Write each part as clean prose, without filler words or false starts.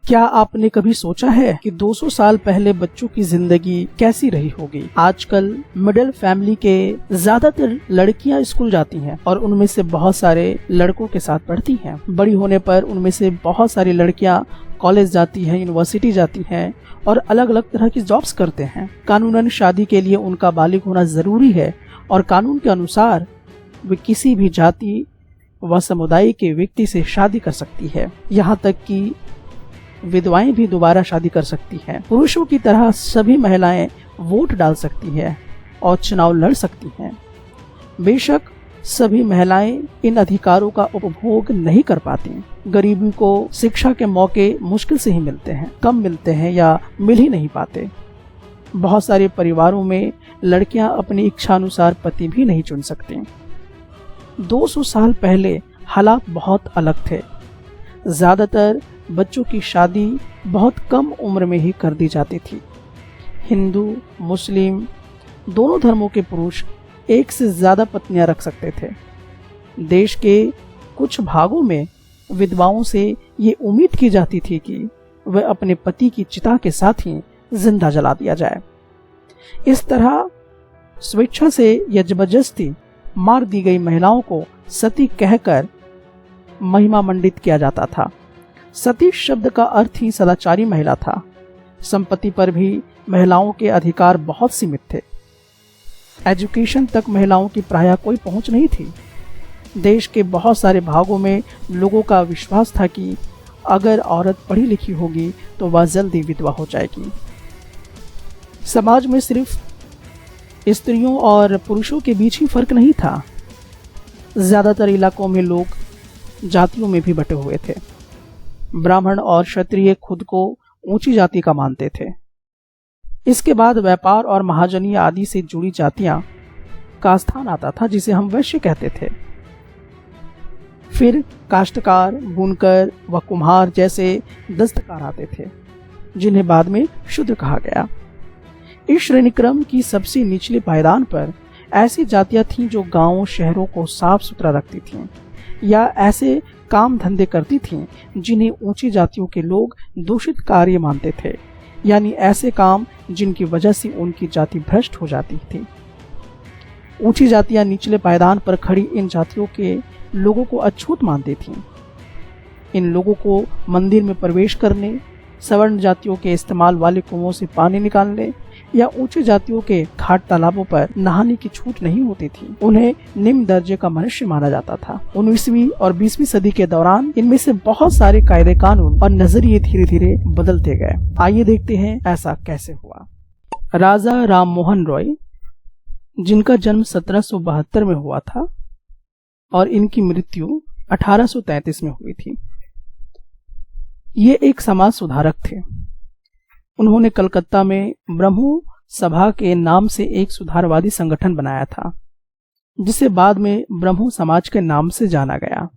क्या आपने कभी सोचा है कि 200 साल पहले बच्चों की जिंदगी कैसी रही होगी? आजकल मिडिल फैमिली के ज्यादातर लड़कियां स्कूल जाती हैं और उनमें से बहुत सारे लड़कों के साथ पढ़ती हैं। बड़ी होने पर उनमें से बहुत सारी लड़कियां कॉलेज जाती हैं, यूनिवर्सिटी जाती हैं और अलग अलग तरह की जॉब्स करते हैं। कानूनन शादी के लिए उनका बालिग होना जरूरी है और कानून के अनुसार वे किसी भी जाति व समुदाय के व्यक्ति से शादी कर सकती है। यहाँ तक कि विधवाएं भी दोबारा शादी कर सकती हैं। पुरुषों की तरह सभी महिलाएं वोट डाल सकती हैं और चुनाव लड़ सकती हैं। बेशक सभी महिलाएं इन अधिकारों का उपभोग नहीं कर पाती। गरीबी को शिक्षा के मौके मुश्किल से ही मिलते हैं, कम मिलते हैं या मिल ही नहीं पाते। बहुत सारे परिवारों में लड़कियां अपनी इच्छानुसार पति भी नहीं चुन सकती। 200 साल पहले हालात बहुत अलग थे। ज्यादातर बच्चों की शादी बहुत कम उम्र में ही कर दी जाती थी। हिंदू मुस्लिम दोनों धर्मों के पुरुष एक से ज्यादा पत्नियां रख सकते थे। देश के कुछ भागों में विधवाओं से ये उम्मीद की जाती थी कि वह अपने पति की चिता के साथ ही जिंदा जला दिया जाए। इस तरह स्वेच्छा से या जबरदस्ती मार दी गई महिलाओं को सती कहकर महिमा मंडित किया जाता था। सती शब्द का अर्थ ही सदाचारी महिला था। संपत्ति पर भी महिलाओं के अधिकार बहुत सीमित थे। एजुकेशन तक महिलाओं की प्रायः कोई पहुंच नहीं थी। देश के बहुत सारे भागों में लोगों का विश्वास था कि अगर औरत पढ़ी लिखी होगी तो वह जल्दी विधवा हो जाएगी। समाज में सिर्फ स्त्रियों और पुरुषों के बीच ही फर्क नहीं था। ज्यादातर इलाकों में लोग जातियों में भी बटे हुए थे। ब्राह्मण और क्षत्रिय खुद को ऊंची जाति का मानते थे। इसके बाद व्यापार और महाजनी आदि से जुड़ी जातियां का स्थान आता था, जिसे हम वैश्य कहते थे। फिर काश्तकार, बुनकर व कुम्हार जैसे दस्तकार आते थे, जिन्हें बाद में शूद्र कहा गया। इस श्रेणी क्रम की सबसे निचले पायदान पर ऐसी जातियां थीं जो गांवों शहरों को साफ सुथरा रखती थीं या ऐसे काम धंधे करती थीं जिन्हें ऊंची जातियों के लोग दूषित कार्य मानते थे, यानी ऐसे काम जिनकी वजह से उनकी जाति भ्रष्ट हो जाती थी। ऊंची जातियां निचले पायदान पर खड़ी इन जातियों के लोगों को अछूत मानती थीं। इन लोगों को मंदिर में प्रवेश करने, सवर्ण जातियों के इस्तेमाल वाले कुओं से पानी निकालने या ऊंची जातियों के घाट तालाबों पर नहाने की छूट नहीं होती थी। उन्हें निम्न दर्जे का मनुष्य माना जाता था। 19वीं और 20वीं सदी के दौरान इनमें से बहुत सारे कायदे कानून और नजरिए धीरे धीरे बदलते गए। आइए देखते हैं ऐसा कैसे हुआ। राजा राम मोहन रॉय, जिनका जन्म 1772 में हुआ था और इनकी मृत्यु 1833 में हुई थी, ये एक समाज सुधारक थे। उन्होंने कलकत्ता में ब्रह्मो सभा के नाम से एक सुधारवादी संगठन बनाया था, जिसे बाद में ब्रह्मो समाज के नाम से जाना गया।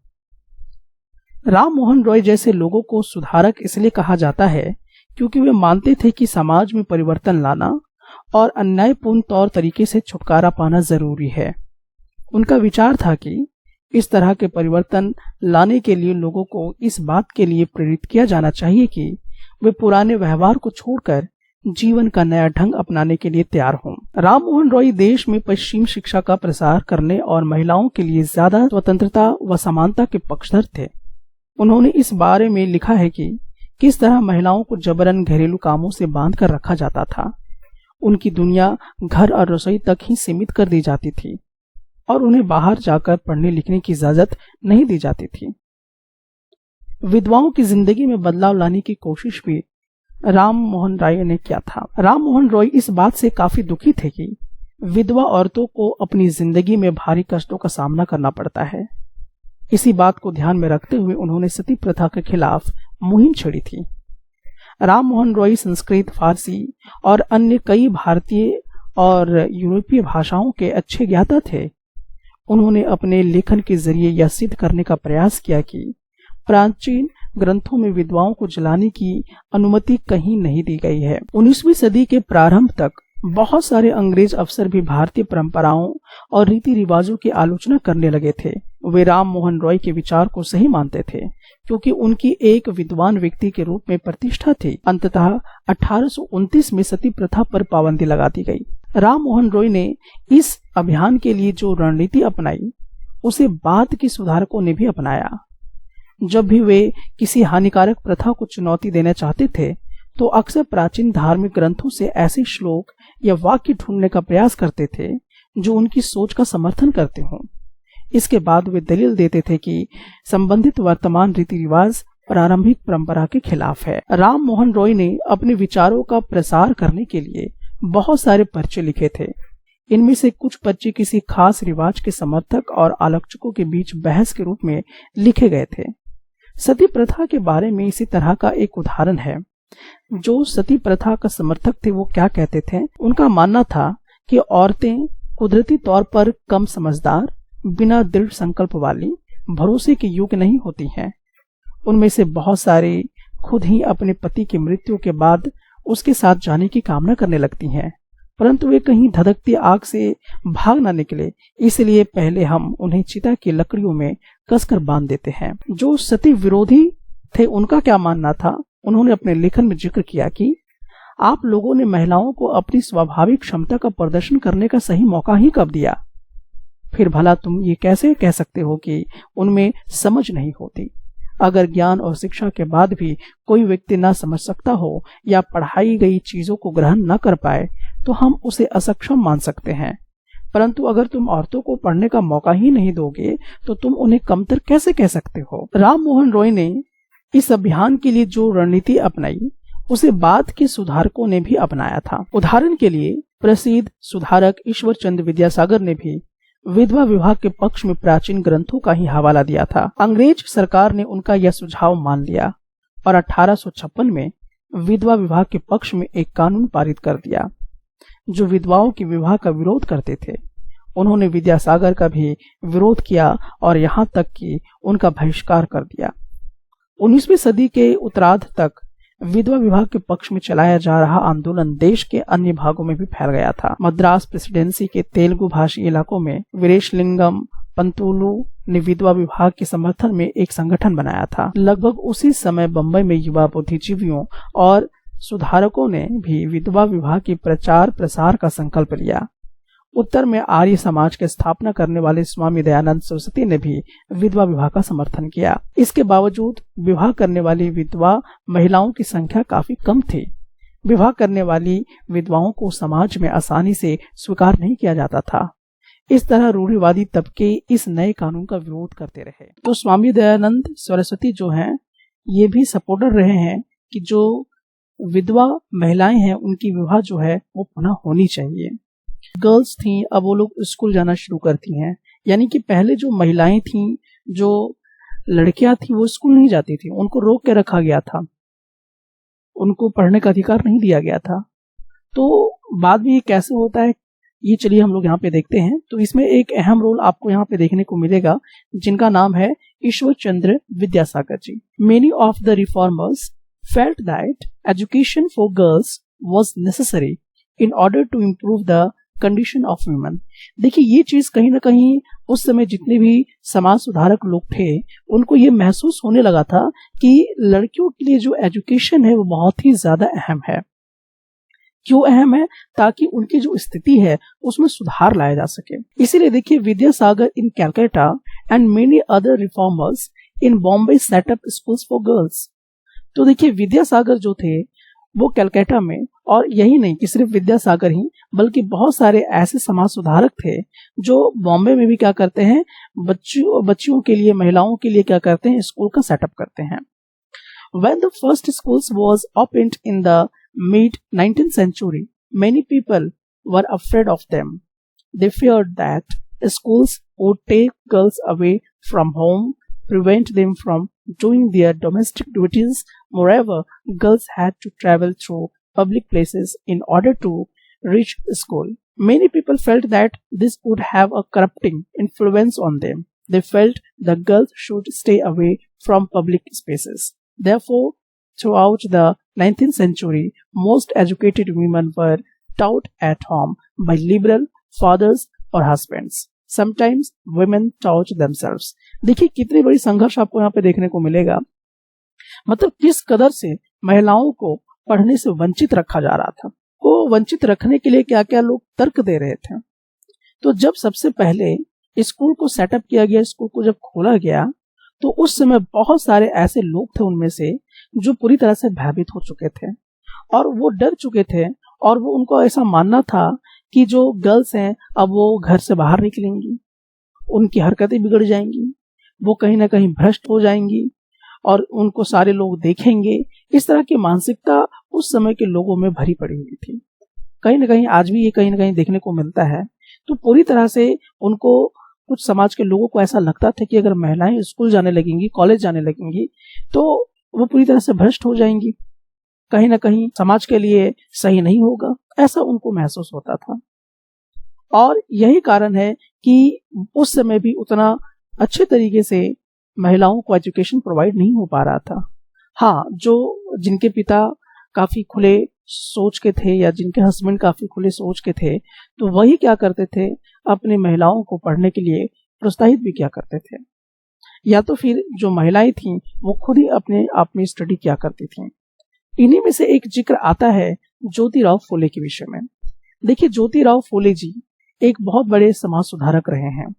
राम मोहन रॉय जैसे लोगों को सुधारक इसलिए कहा जाता है क्योंकि वे मानते थे कि समाज में परिवर्तन लाना और अन्यायपूर्ण तौर तरीके से छुटकारा पाना जरूरी है। उनका विचार था कि इस तरह के परिवर्तन लाने के लिए लोगों को इस बात के लिए प्रेरित किया जाना चाहिए कि वे पुराने व्यवहार को छोड़कर जीवन का नया ढंग अपनाने के लिए तैयार हों। राम मोहन रॉय देश में पश्चिम शिक्षा का प्रसार करने और महिलाओं के लिए ज्यादा स्वतंत्रता व समानता के पक्षधर थे। उन्होंने इस बारे में लिखा है कि किस तरह महिलाओं को जबरन घरेलू कामों से बांध कर रखा जाता था। उनकी दुनिया घर और रसोई तक ही सीमित कर दी जाती थी और उन्हें बाहर जाकर पढ़ने लिखने की इजाजत नहीं दी जाती थी। विधवाओं की जिंदगी में बदलाव लाने की कोशिश भी राम मोहन रॉय ने किया था। राम मोहन रॉय इस बात से काफी दुखी थे कि विधवा औरतों को अपनी जिंदगी में भारी कष्टों का सामना करना पड़ता है। इसी बात को ध्यान में रखते हुए उन्होंने सती प्रथा के खिलाफ मुहिम छेड़ी थी। राम मोहन रॉय संस्कृत, फारसी और अन्य कई भारतीय और यूरोपीय भाषाओं के अच्छे ज्ञाता थे। उन्होंने अपने लेखन के जरिए यह सिद्ध करने का प्रयास किया कि प्राचीन ग्रंथों में विधवाओं को जलाने की अनुमति कहीं नहीं दी गई है। 19वीं सदी के प्रारंभ तक बहुत सारे अंग्रेज अफसर भी भारतीय परंपराओं और रीति रिवाजों की आलोचना करने लगे थे। वे राम मोहन रॉय के विचार को सही मानते थे क्योंकि उनकी एक विद्वान व्यक्ति के रूप में प्रतिष्ठा थी। अंततः 1829 में सती प्रथा पर पाबंदी लगा दी गई। राम मोहन रॉय ने इस अभियान के लिए जो रणनीति अपनाई उसे बाद के सुधारकों ने भी अपनाया। जब भी वे किसी हानिकारक प्रथा को चुनौती देना चाहते थे तो अक्सर प्राचीन धार्मिक ग्रंथों से ऐसे श्लोक या वाक्य ढूंढने का प्रयास करते थे जो उनकी सोच का समर्थन करते हों। इसके बाद वे दलील देते थे कि संबंधित वर्तमान रीति रिवाज प्रारंभिक परंपरा के खिलाफ है। राम मोहन रॉय ने अपने विचारों का प्रसार करने के लिए बहुत सारे पर्चे लिखे थे। इनमें से कुछ पर्चे किसी खास रिवाज के समर्थक और आलोचकों के बीच बहस के रूप में लिखे गए थे। सती प्रथा के बारे में इसी तरह का एक उदाहरण है। जो सती प्रथा का समर्थक थे वो क्या कहते थे, उनका मानना था कि औरतें कुदरती तौर पर कम समझदार, बिना दृढ़ संकल्प वाली, भरोसे के योग्य नहीं होती हैं। उनमें से बहुत सारी खुद ही अपने पति की मृत्यु के बाद उसके साथ जाने की कामना करने लगती हैं, परंतु वे कहीं धधकती आग से भाग ना निकले, इसलिए पहले हम उन्हें चिता की लकड़ियों में कसकर बांध देते हैं। जो सती विरोधी थे उनका क्या मानना था, उन्होंने अपने लेखन में जिक्र किया कि आप लोगों ने महिलाओं को अपनी स्वाभाविक क्षमता का प्रदर्शन करने का सही मौका ही कब दिया? फिर भला तुम ये कैसे कह सकते हो कि उनमें समझ नहीं होती? अगर ज्ञान और शिक्षा के बाद भी कोई व्यक्ति ना समझ सकता हो या पढ़ाई गई चीजों को ग्रहण न कर पाए तो हम उसे असक्षम मान सकते हैं, परंतु अगर तुम औरतों को पढ़ने का मौका ही नहीं दोगे तो तुम उन्हें कमतर कैसे कह सकते हो? राम मोहन रॉय ने इस अभियान के लिए जो रणनीति अपनाई उसे बाद के सुधारकों ने भी अपनाया था। उदाहरण के लिए प्रसिद्ध सुधारक ईश्वर चंद्र विद्यासागर ने भी विधवा विवाह के पक्ष में प्राचीन ग्रंथों का ही हवाला दिया था। अंग्रेज सरकार ने उनका यह सुझाव मान लिया और 1856 में विधवा विवाह के पक्ष में एक कानून पारित कर दिया। जो विधवाओं के विवाह का विरोध करते थे उन्होंने विद्यासागर का भी विरोध किया और यहाँ तक कि उनका बहिष्कार कर दिया। 19वीं सदी के उत्तरार्ध तक विधवा विवाह के पक्ष में चलाया जा रहा आंदोलन देश के अन्य भागों में भी फैल गया था। मद्रास प्रेसिडेंसी के तेलुगु भाषी इलाकों में वीरेशलिंगम पंतुलु ने विधवा विवाह के समर्थन में एक संगठन बनाया था। लगभग उसी समय बंबई में युवा बुद्धिजीवियों और सुधारकों ने भी विधवा विवाह के प्रचार प्रसार का संकल्प लिया। उत्तर में आर्य समाज की स्थापना करने वाले स्वामी दयानंद सरस्वती ने भी विधवा विवाह का समर्थन किया। इसके बावजूद विवाह करने वाली विधवा महिलाओं की संख्या काफी कम थी। विवाह करने वाली विधवाओं को समाज में आसानी से स्वीकार नहीं किया जाता था। इस तरह रूढ़िवादी तबके इस नए कानून का विरोध करते रहे। तो स्वामी दयानंद सरस्वती जो हैं ये भी सपोर्टर रहे हैं कि जो विधवा महिलाएं हैं उनकी विवाह जो है वो पुनः होनी चाहिए। गर्ल्स थी, अब वो लोग स्कूल जाना शुरू करती हैं, यानी कि पहले जो महिलाएं थी, जो लड़कियां थी वो स्कूल नहीं जाती थी, उनको रोक के रखा गया था, उनको पढ़ने का अधिकार नहीं दिया गया था। तो बाद में ये कैसे होता है ये चलिए हम लोग यहाँ पे देखते हैं। तो इसमें एक अहम रोल आपको यहाँ पे देखने को मिलेगा जिनका नाम है Ishwar Chandra Vidyasagar ji. Many of the reformers felt that education for girls was necessary in order to improve the condition of women. देखिए ये चीज कहीं ना कहीं उस समय जितने भी समाज सुधारक लोग थे उनको ये महसूस होने लगा था कि लड़कियों के लिए जो एजुकेशन है वो बहुत ही ज्यादा अहम है। क्यों अहम है? ताकि उनकी जो स्थिति है उसमें सुधार लाया जा सके। इसीलिए देखिए Vidyasagar in Calcutta and many other reformers in Bombay set up schools for girls. तो देखिए विद्यासागर जो थे वो कलकत्ता में, और यही नहीं कि सिर्फ विद्यासागर ही बल्कि बहुत सारे ऐसे समाज सुधारक थे जो बॉम्बे में भी क्या करते हैं, बच्चियों के लिए, महिलाओं के लिए क्या करते हैं, स्कूल का सेटअप करते हैं। When the first schools was opened in the mid 19th century, many people were afraid of them. They feared that schools would take girls away from home, prevent them from doing their domestic duties. Moreover, girls had to travel through public places in order to reach school. Many people felt that this would have a corrupting influence on them. They felt the girls should stay away from public spaces. Therefore, throughout the 19th century, most educated women were taught at home by liberal fathers or husbands. Sometimes women taught themselves. देखिए कितनी बड़ी संघर्ष आपको यहाँ पे देखने को मिलेगा, मतलब किस कदर से महिलाओं को पढ़ने से वंचित रखा जा रहा था। को वंचित रखने के लिए क्या क्या लोग तर्क दे रहे थे। तो जब सबसे पहले स्कूल को सेटअप किया गया, स्कूल को जब खोला गया, तो उस समय बहुत सारे ऐसे लोग थे उनमें से जो पूरी तरह से भयभीत हो चुके थे और वो डर चुके थे और वो उनको ऐसा मानना था कि जो गर्ल्स हैं अब वो घर से बाहर निकलेंगी, उनकी हरकतें बिगड़ जाएंगी, वो कहीं ना कहीं भ्रष्ट हो जाएंगी और उनको सारे लोग देखेंगे। इस तरह की मानसिकता उस समय के लोगों में भरी पड़ी हुई थी। कहीं ना कहीं आज भी ये कहीं ना कहीं देखने को मिलता है। तो पूरी तरह से उनको, कुछ समाज के लोगों को ऐसा लगता था कि अगर महिलाएं स्कूल जाने लगेंगी, कॉलेज जाने लगेंगी, तो वो पूरी तरह से भ्रष्ट हो जाएंगी, कहीं ना कहीं समाज के लिए सही नहीं होगा, ऐसा उनको महसूस होता था। और यही कारण है कि उस समय भी उतना अच्छे तरीके से महिलाओं को एजुकेशन प्रोवाइड नहीं हो पा रहा था। हाँ, जो जिनके पिता काफी खुले सोच के थे या जिनके हस्बैंड काफी खुले सोच के थे, तो वही क्या करते थे, अपनी महिलाओं को पढ़ने के लिए प्रोत्साहित भी क्या करते थे, या तो फिर जो महिलाएं थीं वो खुद ही अपने आप में स्टडी किया करती थीं। इन्हीं में से एक जिक्र आता है ज्योतिराव फुले के विषय में। देखिए, ज्योतिराव फुले जी एक बहुत बड़े समाज सुधारक रहे हैं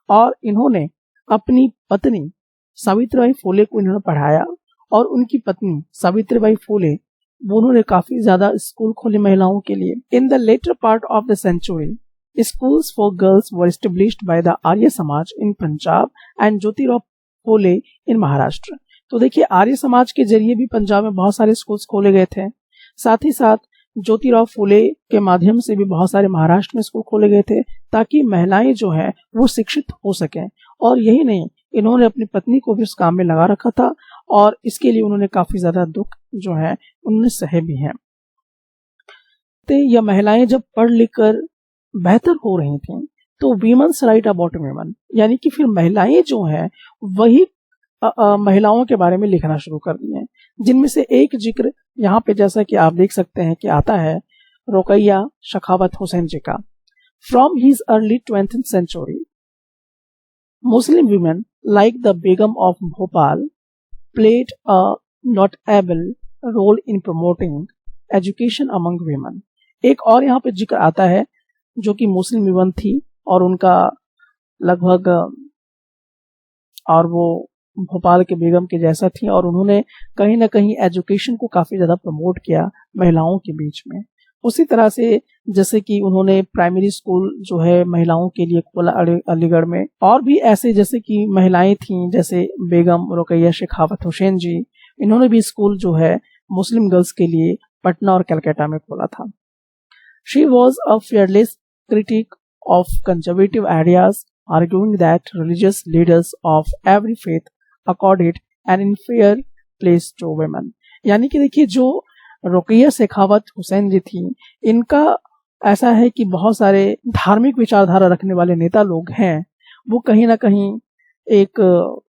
और इन्होंने अपनी पत्नी सावित्रीबाई फुले को इन्होंने पढ़ाया और उनकी पत्नी सावित्रीबाई फुले, उन्होंने काफी ज्यादा स्कूल खोले महिलाओं के लिए। In the latter part of the century, schools for girls were established by the Arya Samaj in Punjab and Jyotirao Phule in Maharashtra. तो देखिए, आर्य समाज के जरिए भी पंजाब में बहुत सारे स्कूल्स खोले गए थे, साथ ही साथ ज्योतिराव फुले के माध्यम से भी बहुत सारे महाराष्ट्र में स्कूल खोले गए थे ताकि महिलाएं जो है वो शिक्षित हो सकें। और यही नहीं, इन्होंने अपनी पत्नी को भी उस काम में लगा रखा था और इसके लिए उन्होंने काफी ज्यादा दुख जो है उन्होंने सहे भी हैं। यह महिलाएं जब पढ़ लिख कर बेहतर हो रही थी तो वीमेन्स राइट अबाउट वीमेन, यानी कि फिर महिलाएं जो है वही महिलाओं के बारे में लिखना शुरू कर दिए, जिनमें से एक जिक्र यहाँ पे जैसा कि आप देख सकते हैं कि आता है रुकैया शेखावत हुसैन जी का। From his early 20th century, Muslim women like the Begum of Bhopal played a notable role in promoting education among women। एक और यहाँ पे जिक्र आता है जो कि मुस्लिम विमन थी और उनका लगभग, और वो भोपाल के बेगम के जैसा थी और उन्होंने कहीं ना कहीं एजुकेशन को काफी ज्यादा प्रमोट किया महिलाओं के बीच में। उसी तरह से जैसे कि उन्होंने प्राइमरी स्कूल जो है महिलाओं के लिए खोला अलीगढ़ में, और भी ऐसे जैसे कि महिलाएं थीं जैसे बेगम रुकैया शेखावत हुसैन जी, इन्होंने भी स्कूल जो है मुस्लिम गर्ल्स के लिए पटना और कलकत्ता में खोला था। She was a fearless critic of conservative ideas, arguing that religious leaders of every faith accorded an unfair place to women। यानी कि देखिए, जो रुकैया शेखावत हुसैन जी थी, इनका ऐसा है कि बहुत सारे धार्मिक विचारधारा रखने वाले नेता लोग हैं, वो कहीं ना कहीं एक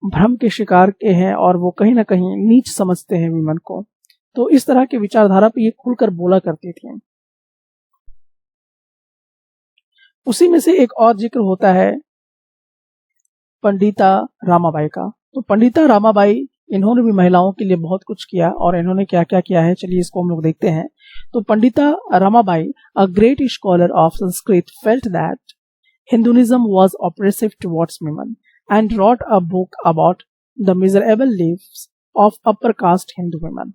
भ्रम के शिकार के हैं और वो कहीं ना कहीं नीच समझते हैं विमन को। तो इस तरह की विचारधारा पे ये खुलकर बोला करती थी। उसी में से एक और जिक्र होता है पंडिता रामाबाई का। तो पंडिता रामाबाई, इन्होंने भी महिलाओं के लिए बहुत कुछ किया और इन्होंने क्या क्या किया है, चलिए इसको हम लोग देखते हैं। तो Pandita Ramabai, a great scholar of Sanskrit, felt that Hinduism was oppressive towards women and wrote a book about the miserable lives of upper caste Hindu women।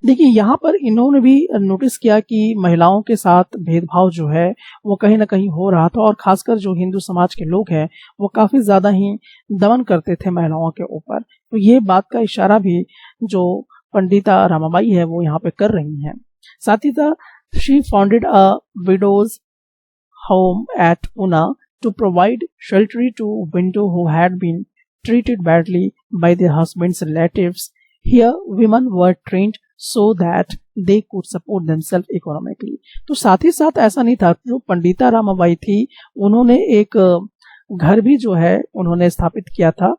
देखिए, यहाँ पर इन्होंने भी नोटिस किया कि महिलाओं के साथ भेदभाव जो है वो कहीं ना कहीं हो रहा था और खासकर जो हिंदू समाज के लोग हैं वो काफी ज्यादा ही दमन करते थे महिलाओं के ऊपर। तो ये बात का इशारा भी जो पंडिता रामाबाई है वो यहाँ पे कर रही हैं। साथ ही साथ she founded a widows home at Poona to provide shelter to widows who had been treated badly by their husbands' relatives। Here, women were trained so that they could support themselves economically। तो साथ ही साथ ऐसा नहीं था, जो पंडिता रामाबाई थी उन्होंने एक घर भी जो है उन्होंने स्थापित किया था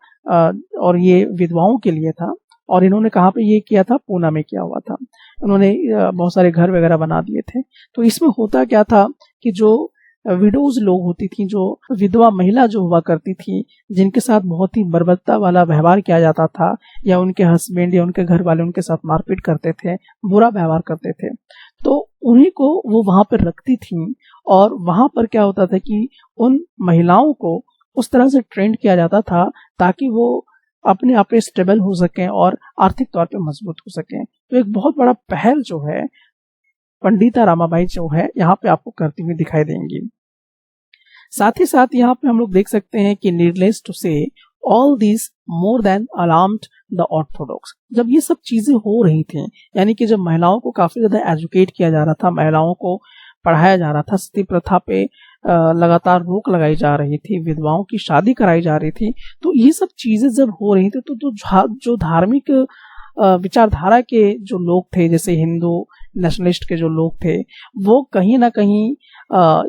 और ये विधवाओं के लिए था। और इन्होंने कहाँ पे ये किया था, पूना में किया हुआ था। उन्होंने बहुत सारे घर वगैरह बना दिए थे। तो इसमें होता क्या था कि जो विडोज लोग होती थी, जो विधवा महिला जो हुआ करती थी, जिनके साथ बहुत ही बर्बरता वाला व्यवहार किया जाता था, या उनके हस्बैंड या उनके घर वाले उनके साथ मारपीट करते थे, बुरा व्यवहार करते थे, तो उन्हीं को वो वहां पर रखती थी। और वहां पर क्या होता था कि उन महिलाओं को उस तरह से ट्रेंड किया जाता था ताकि वो अपने आप पे स्टेबल हो सकें और आर्थिक तौर पे मजबूत हो सकें। तो एक बहुत बड़ा पहल जो है पंडिता रामाबाई जो है यहाँ पे आपको करती हुई दिखाई देंगी। साथ ही साथ यहाँ पे हम लोग देख सकते हैं कि नीडलेस टू से all this more than alarmed the Orthodox. जब ये सब चीजें हो रही थी, यानी कि जब महिलाओं को काफी ज्यादा एजुकेट किया जा रहा था, महिलाओं को पढ़ाया जा रहा था, सती प्रथा पे लगातार रोक लगाई जा रही थी, विधवाओं की शादी कराई जा रही थी, तो ये सब चीजें जब हो रही थी तो जो धार्मिक विचारधारा के जो लोग थे, जैसे हिंदू नेशनलिस्ट के जो लोग थे, वो कहीं ना कहीं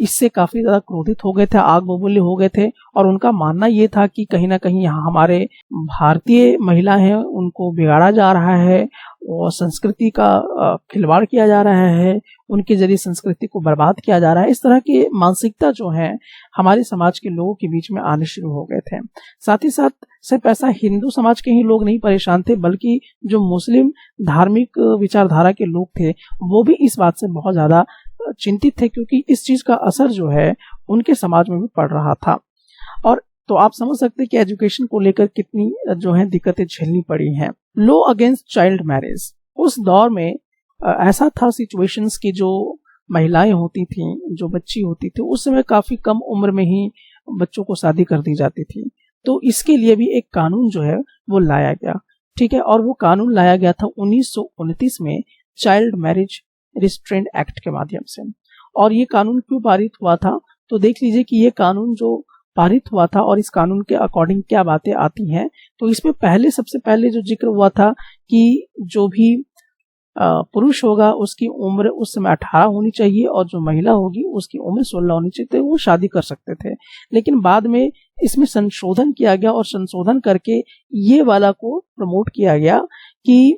इससे काफी ज्यादा क्रोधित हो गए थे, आग बबूले हो गए थे। और उनका मानना ये था कि कहीं ना कहीं यहाँ हमारे भारतीय महिला हैं उनको बिगाड़ा जा रहा है और संस्कृति का खिलवाड़ किया जा रहा है, उनके जरिए संस्कृति को बर्बाद किया जा रहा है। इस तरह की मानसिकता जो है हमारे समाज के लोगों के बीच में आने शुरू हो गए थे। साथ ही साथ सिर्फ ऐसा हिंदू समाज के ही लोग नहीं परेशान थे, बल्कि जो मुस्लिम धार्मिक विचारधारा के लोग थे वो भी इस बात से बहुत ज्यादा चिंतित थे, क्योंकि इस चीज का असर जो है उनके समाज में भी पड़ रहा था। और तो आप समझ सकते हैं कि एजुकेशन को लेकर कितनी जो है दिक्कतें झेलनी पड़ी हैं। लॉ अगेंस्ट चाइल्ड मैरिज, उस दौर में ऐसा था सिचुएशंस की जो महिलाएं होती थी, जो बच्ची होती थी, उस समय काफी कम उम्र में ही बच्चों को शादी कर दी जाती थी। तो इसके लिए भी एक कानून जो है वो लाया गया, ठीक है। और वो कानून लाया गया था 1929 में चाइल्ड मैरिज रिस्ट्रेंट एक्ट के माध्यम से। और ये कानून क्यों पारित हुआ था, तो देख लीजिए कि ये कानून जो पारित हुआ था और इस कानून के अकॉर्डिंग क्या बातें आती हैं। तो इसमें सबसे पहले जो जिक्र हुआ था कि जो भी पुरुष होगा उसकी उम्र उस समय 18 होनी चाहिए और जो महिला होगी उसकी उम्र 16 होनी चाहिए, तो वो शादी कर सकते थे। लेकिन बाद में इसमें संशोधन किया गया और संशोधन करके ये वाला को प्रमोट किया गया कि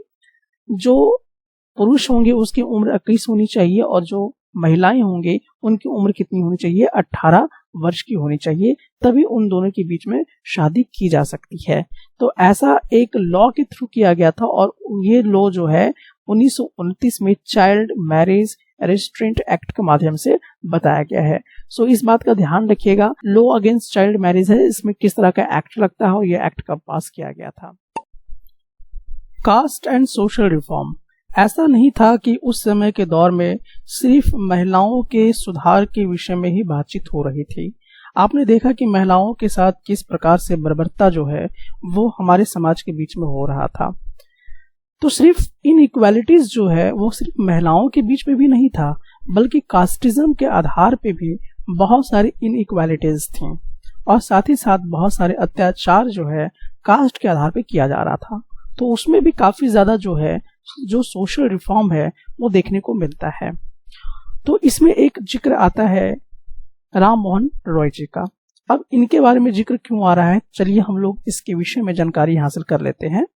जो पुरुष होंगे उसकी उम्र 21 होनी चाहिए और जो महिलाएं होंगे उनकी उम्र कितनी होनी चाहिए, 18 वर्ष की होनी चाहिए, तभी उन दोनों के बीच में शादी की जा सकती है। तो ऐसा एक लॉ के थ्रू किया गया था और ये लॉ जो है 1929 में चाइल्ड मैरिज रेस्ट्रेंट एक्ट के माध्यम से बताया गया है। सो इस बात का ध्यान रखिएगा, लॉ अगेंस्ट चाइल्ड मैरिज है, इसमें किस तरह का एक्ट लगता है और यह एक्ट कब पास किया गया था। कास्ट एंड सोशल रिफॉर्म, ऐसा नहीं था कि उस समय के दौर में सिर्फ महिलाओं के सुधार के विषय में ही बातचीत हो रही थी। आपने देखा कि महिलाओं के साथ किस प्रकार से बर्बरता जो है वो हमारे समाज के बीच में हो रहा था। तो सिर्फ इनइक्वालिटीज जो है वो सिर्फ महिलाओं के बीच में भी नहीं था, बल्कि कास्टिज्म के आधार पे भी बहुत सारी इनइक्वालिटीज थी और साथ ही साथ बहुत सारे अत्याचार जो है कास्ट के आधार पे किया जा रहा था। तो उसमें भी काफी ज्यादा जो है जो सोशल रिफॉर्म है वो देखने को मिलता है। तो इसमें एक जिक्र आता है राम मोहन रॉय जी का। अब इनके बारे में जिक्र क्यों आ रहा है, चलिए हम लोग इसके विषय में जानकारी हासिल कर लेते हैं।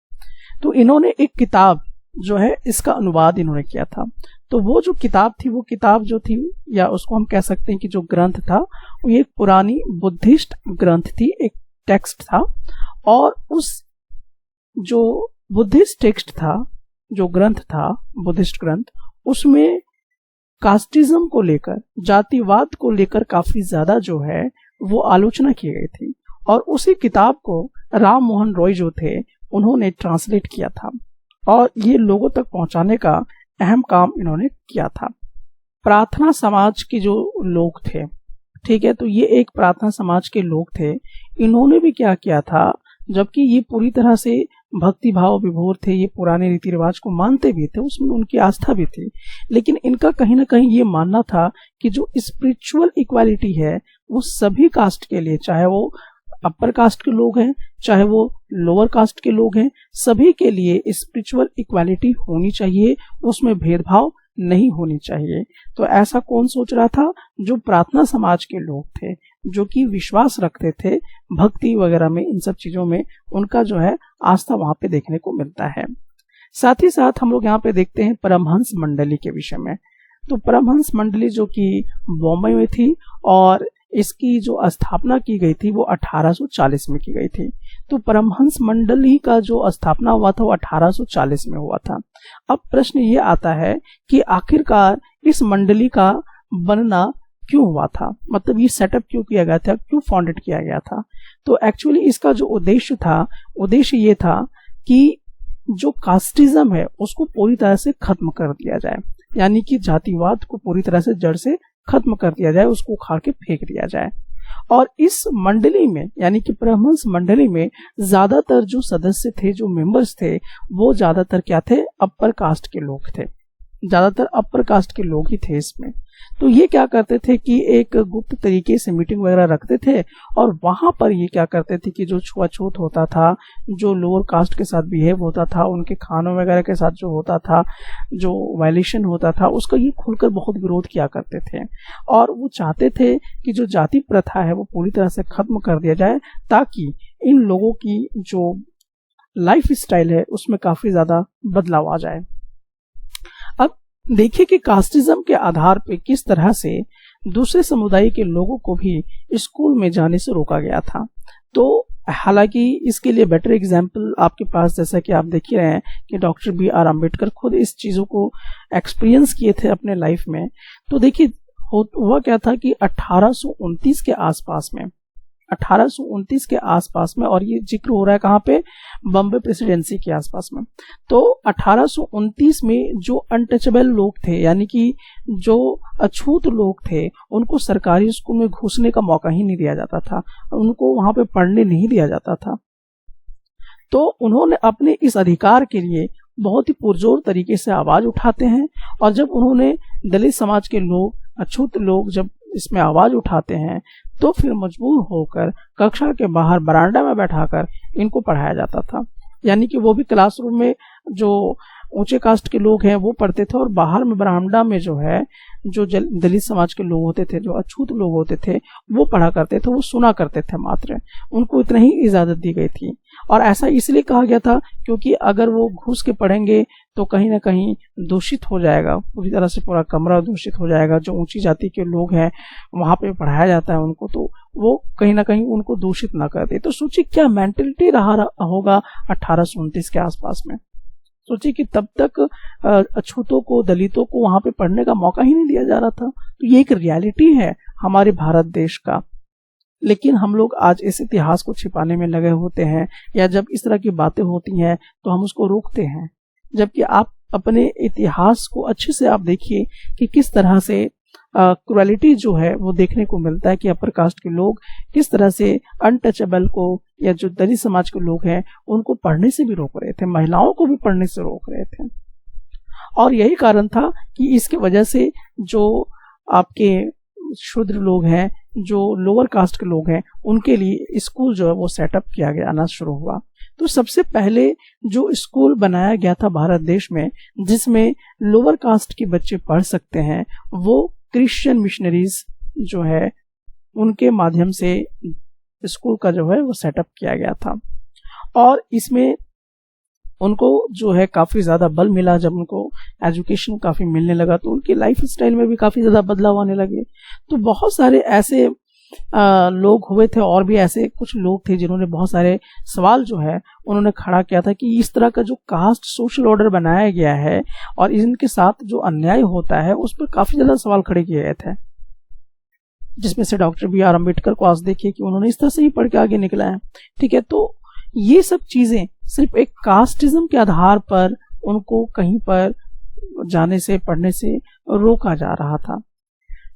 तो इन्होंने एक किताब जो है इसका अनुवाद इन्होंने किया था। तो वो जो किताब थी, वो किताब जो थी, या उसको हम कह सकते हैं कि जो ग्रंथ था वो एक पुरानी बुद्धिस्ट ग्रंथ थी, एक टेक्स्ट था। और उस जो बुद्धिस्ट टेक्स्ट था, जो ग्रंथ था बुद्धिस्ट ग्रंथ, उसमें कास्टिज्म को लेकर, जातिवाद को लेकर काफी ज्यादा जो है वो आलोचना की गई थी। और उसी किताब को राम मोहन रॉय जो थे उन्होंने ट्रांसलेट किया था और ये लोगों तक पहुंचाने का अहम काम इन्होंने किया था। प्रार्थना समाज के जो लोग थे, ठीक है, तो ये एक प्रार्थना समाज के लोग थे। इन्होंने भी क्या किया था, जबकि ये पूरी तरह से भक्ति भाव विभोर थे, ये पुराने रीति रिवाज को मानते भी थे, उसमें उनकी आस्था भी थी, लेकिन इनका कहीं ना कहीं ये मानना था कि जो स्पिरिचुअल इक्वालिटी है वो सभी कास्ट के लिए, चाहे वो अपर कास्ट के लोग हैं चाहे वो लोअर कास्ट के लोग हैं, सभी के लिए स्पिरिचुअल इक्वालिटी होनी चाहिए, उसमें भेदभाव नहीं होनी चाहिए। तो ऐसा कौन सोच रहा था? जो प्रार्थना समाज के लोग थे, जो कि विश्वास रखते थे भक्ति वगैरह में, इन सब चीजों में उनका जो है आस्था वहां पे देखने को मिलता है। साथ ही साथ हम लोग यहाँ पे देखते हैं परमहंस मंडली के विषय में। तो परमहंस मंडली जो कि बॉम्बे में थी और इसकी जो स्थापना की गई थी वो 1840 में की गई थी। तो परमहंस मंडली का जो स्थापना हुआ था वो 1840 में हुआ था। अब प्रश्न ये आता है कि आखिरकार इस मंडली का बनना क्यों हुआ था, मतलब ये सेटअप क्यों किया गया था, क्यों फाउंडेड किया गया था। तो एक्चुअली इसका जो उद्देश्य ये था कि जो कास्टिज्म है उसको पूरी तरह से खत्म कर दिया जाए, यानी कि जातिवाद को पूरी तरह से जड़ से खत्म कर दिया जाए, उसको उखाड़ के फेंक दिया जाए। और इस मंडली में यानी कि परमहंस मंडली में ज्यादातर जो सदस्य थे, जो मेंबर्स थे, वो ज्यादातर क्या थे? अपर कास्ट के लोग थे, ज्यादातर अपर कास्ट के लोग ही थे इसमें। तो ये क्या करते थे कि एक गुप्त तरीके से मीटिंग वगैरह रखते थे और वहां पर ये क्या करते थे कि जो छुआछूत होता था, जो लोअर कास्ट के साथ बिहेव होता था, उनके खानों वगैरह के साथ जो होता था, जो वायलेशन होता था, उसका ये खुलकर बहुत विरोध किया करते थे। और वो चाहते थे कि जो जाति प्रथा है वो पूरी तरह से खत्म कर दिया जाए, ताकि इन लोगों की जो लाइफ स्टाइल है उसमें काफी ज्यादा बदलाव आ जाए। अब देखिए कि कास्टिज्म के आधार पे किस तरह से दूसरे समुदाय के लोगों को भी स्कूल में जाने से रोका गया था। तो हालांकि इसके लिए बेटर एग्जाम्पल आपके पास, जैसा कि आप देख ही रहे हैं कि डॉक्टर बी.आर. अम्बेडकर खुद इस चीजों को एक्सपीरियंस किए थे अपने लाइफ में। तो देखिए हुआ क्या था कि 1829 के आसपास में, 1829 के आसपास में, और ये जिक्र हो रहा है कहाँ पे? बॉम्बे प्रेसिडेंसी के आसपास में। तो 1829 में जो अनटचेबल लोग थे, यानी कि जो अछूत लोग थे, उनको सरकारी स्कूल में घुसने का मौका ही नहीं दिया जाता था, उनको वहां पे पढ़ने नहीं दिया जाता था। तो उन्होंने अपने इस अधिकार के लिए बहुत ही पुरजोर तरीके से आवाज उठाते हैं, और जब उन्होंने दलित समाज के लोग, अछूत लोग जब इसमें आवाज उठाते हैं, तो फिर मजबूर होकर कक्षा के बाहर बरामदा में बैठाकर इनको पढ़ाया जाता था। यानी कि वो भी क्लासरूम में जो ऊंचे कास्ट के लोग हैं वो पढ़ते थे, और बाहर में बरामदा में जो है जो दलित समाज के लोग होते थे, जो अछूत लोग होते थे, वो पढ़ा करते थे, वो सुना करते थे मात्र। उनको इतना ही इजाजत दी गई थी। और ऐसा इसलिए कहा गया था क्योंकि अगर वो घुस के पढ़ेंगे तो कहीं ना कहीं दूषित हो जाएगा, पूरी तरह से पूरा कमरा दूषित हो जाएगा। जो ऊंची जाति के लोग हैं वहां पे पढ़ाया जाता है उनको, तो वो कहीं ना कहीं उनको दूषित ना कर दे। तो सोचिए क्या मेंटेलिटी रहा होगा 1829 के आसपास में। सोचिए कि तब तक अछूतों को, दलितों को वहां पे पढ़ने का मौका ही नहीं दिया जा रहा था। तो ये एक रियलिटी है हमारे भारत देश का। लेकिन हम लोग आज इस इतिहास को छिपाने में लगे होते हैं, या जब इस तरह की बातें होती हैं तो हम उसको रोकते हैं। जबकि आप अपने इतिहास को अच्छे से आप देखिए कि किस तरह से क्रुएलिटी जो है वो देखने को मिलता है कि अपर कास्ट के लोग किस तरह से अनटचेबल को, या जो दलित समाज के लोग हैं, उनको पढ़ने से भी रोक रहे थे, महिलाओं को भी पढ़ने से रोक रहे थे। और यही कारण था कि इसके वजह से जो आपके शूद्र लोग हैं, जो लोअर कास्ट के लोग हैं, उनके लिए स्कूल जो है वो सेटअप किया गया, आना शुरू हुआ। तो सबसे पहले जो स्कूल बनाया गया था भारत देश में, जिसमें लोअर कास्ट के बच्चे पढ़ सकते हैं, वो क्रिश्चियन मिशनरीज जो है उनके माध्यम से स्कूल का जो है वो सेटअप किया गया था। और इसमें उनको जो है काफी ज्यादा बल मिला। जब उनको एजुकेशन काफी मिलने लगा तो उनकी लाइफ स्टाइल में भी काफी ज्यादा बदलाव आने लगे। तो बहुत सारे ऐसे लोग हुए थे, और भी ऐसे कुछ लोग थे जिन्होंने बहुत सारे सवाल जो है उन्होंने खड़ा किया था कि इस तरह का जो कास्ट सोशल ऑर्डर बनाया गया है और इनके साथ जो अन्याय होता है उस पर काफी ज्यादा सवाल खड़े किए गए थे। जिसमें से डॉक्टर बी.आर. अम्बेडकर को आज देखिए कि उन्होंने इस तरह से ही पढ़ के आगे निकला है। ठीक है, तो ये सब चीजें सिर्फ एक कास्टिज्म के आधार पर उनको कहीं पर जाने से, पढ़ने से रोका जा रहा था।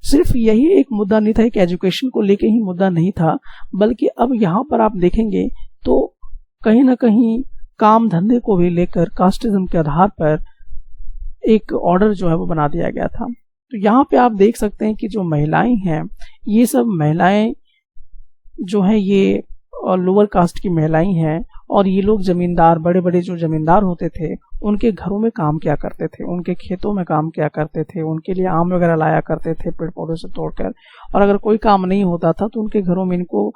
सिर्फ यही एक मुद्दा नहीं था, एक एजुकेशन को लेके ही मुद्दा नहीं था, बल्कि अब यहाँ पर आप देखेंगे तो कहीं ना कहीं काम धंधे को भी लेकर कास्टिज्म के आधार पर एक ऑर्डर जो है वो बना दिया गया था। तो यहाँ पे आप देख सकते हैं कि जो महिलाएं हैं, ये सब महिलाएं जो है ये लोअर कास्ट की महिलाएं हैं, और ये लोग जमींदार, बड़े बड़े जो जमींदार होते थे उनके घरों में काम किया करते थे, उनके खेतों में काम किया करते थे, उनके लिए आम वगैरह लाया करते थे पेड़ पौधों से तोड़कर। और अगर कोई काम नहीं होता था तो उनके घरों में इनको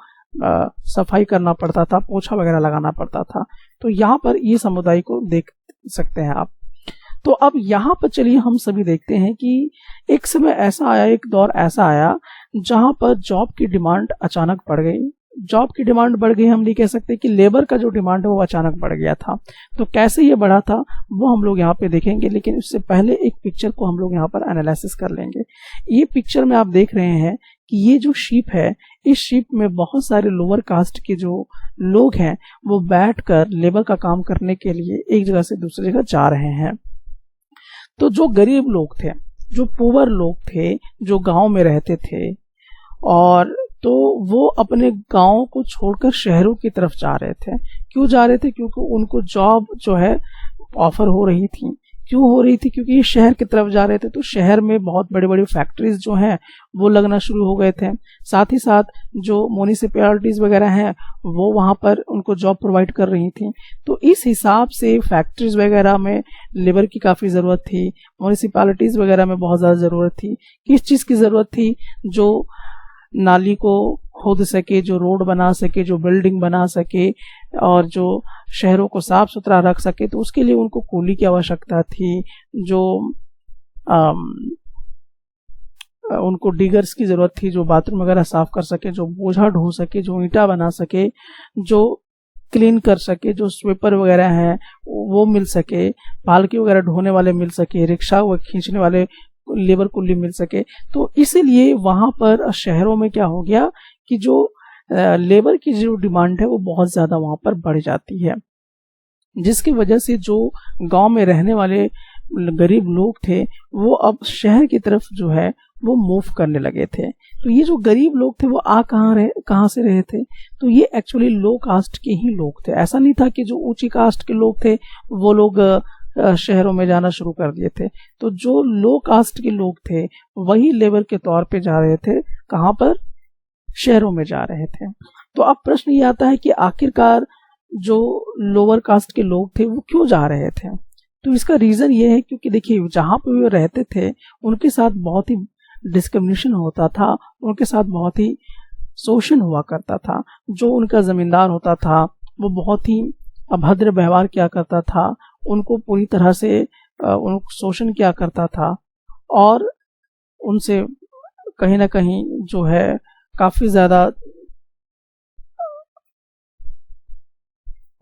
सफाई करना पड़ता था, पोछा वगैरह लगाना पड़ता था। तो यहाँ पर ये समुदाय को देख सकते हैं आप। तो अब यहाँ पर चलिए हम सभी देखते हैं कि एक समय ऐसा आया, एक दौर ऐसा आया जहां पर जॉब की डिमांड अचानक बढ़ गई। जॉब की डिमांड बढ़ गई, हम नहीं कह सकते कि लेबर का जो डिमांड है वो अचानक बढ़ गया था। तो कैसे ये बढ़ा था वो हम लोग यहाँ पे देखेंगे, लेकिन उससे पहले एक पिक्चर को हम लोग यहाँ पर एनालिसिस कर लेंगे। ये पिक्चर में आप देख रहे हैं कि ये जो शिप है, इस शिप में बहुत सारे लोअर कास्ट के जो लोग हैं वो बैठकर लेबर का काम करने के लिए एक जगह से दूसरी जगह जा रहे हैं। तो जो गरीब लोग थे, जो पुअर लोग थे, जो गांव में रहते थे, और तो वो अपने गांव को छोड़कर शहरों की तरफ जा रहे थे। क्यों जा रहे थे? क्योंकि उनको जॉब जो है ऑफर हो रही थी। क्यों हो रही थी? क्योंकि ये शहर की तरफ जा रहे थे, तो शहर में बहुत बड़ी बड़ी फैक्ट्रीज जो हैं वो लगना शुरू हो गए थे। साथ ही साथ जो म्युनिसिपैलिटीज वगैरह हैं वो वहां पर उनको जॉब प्रोवाइड कर रही थी। तो इस हिसाब से फैक्ट्रीज वगैरह में लेबर की काफी जरूरत थी, म्युनिसिपैलिटीज वगैरह में बहुत ज्यादा जरूरत थी। किस चीज की जरूरत थी? जो नाली को खोद सके, जो रोड बना सके, जो बिल्डिंग बना सके, और जो शहरों को साफ सुथरा रख सके। तो उसके लिए उनको कूली की आवश्यकता थी, जो उनको डिगर्स की जरूरत थी, जो बाथरूम वगैरह साफ कर सके, जो बोझा ढो सके, जो ईंटा बना सके, जो क्लीन कर सके, जो स्वीपर वगैरह हैं वो मिल सके, पालकी वगैरह ढोने वाले मिल सके, रिक्शा खींचने वाले लेबर कुल्ली मिल सके। तो इसीलिए वहां पर शहरों में क्या हो गया कि जो लेबर की जो डिमांड है वो बहुत ज्यादा वहां पर बढ़ जाती है, जिसकी वजह से जो गांव में रहने वाले गरीब लोग थे वो अब शहर की तरफ जो है वो मूव करने लगे थे। तो ये जो गरीब लोग थे वो कहाँ से रहे थे? तो ये एक्चुअली लो कास्ट के ही लोग थे। ऐसा नहीं था कि जो ऊंची कास्ट के लोग थे वो लोग शहरों में जाना शुरू कर दिए थे। तो जो लो कास्ट के लोग थे वही लेबर के तौर पे जा रहे थे। कहां पर? शहरों में जा रहे थे। तो अब प्रश्न ये आता है कि आखिरकार जो लोअर कास्ट के लोग थे वो क्यों जा रहे थे? तो इसका रीजन ये है क्योंकि देखिए जहां पे वो रहते थे उनके साथ बहुत ही डिस्क्रिमिनेशन होता था, उनके साथ बहुत ही शोषण हुआ करता था। जो उनका जमींदार होता था वो बहुत ही अभद्र व्यवहार किया करता था, उनको पूरी तरह से उनको शोषण किया करता था, और उनसे कहीं ना कहीं जो है काफी ज्यादा